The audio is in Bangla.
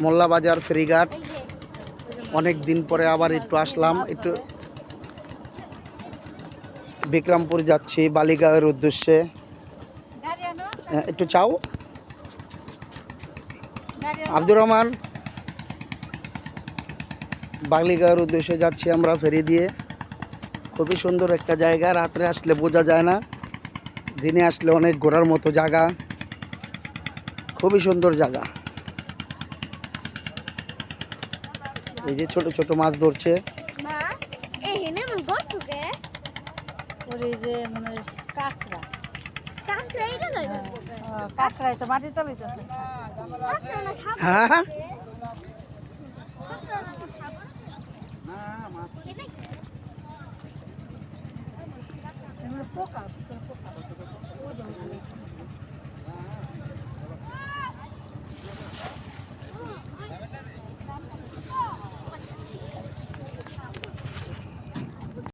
মোল্লা বাজার ফেরিঘাট। অনেক দিন পরে আবার একটু আসলাম, একটু বিক্রমপুর যাচ্ছি বালিগাঁওয়ের উদ্দেশ্যে। একটু চাও আব্দুর রহমান, বালিগাঁওয়ের উদ্দেশ্যে যাচ্ছি আমরা ফেরি দিয়ে। খুবই সুন্দর একটা জায়গা, রাত্রে আসলে বোঝা যায় না, দিনে আসলে অনেক ঘোরার মতো জায়গা, খুবই সুন্দর জায়গা। এই যে ছোট ছোট মাছ ধরছে। হ্যাঁ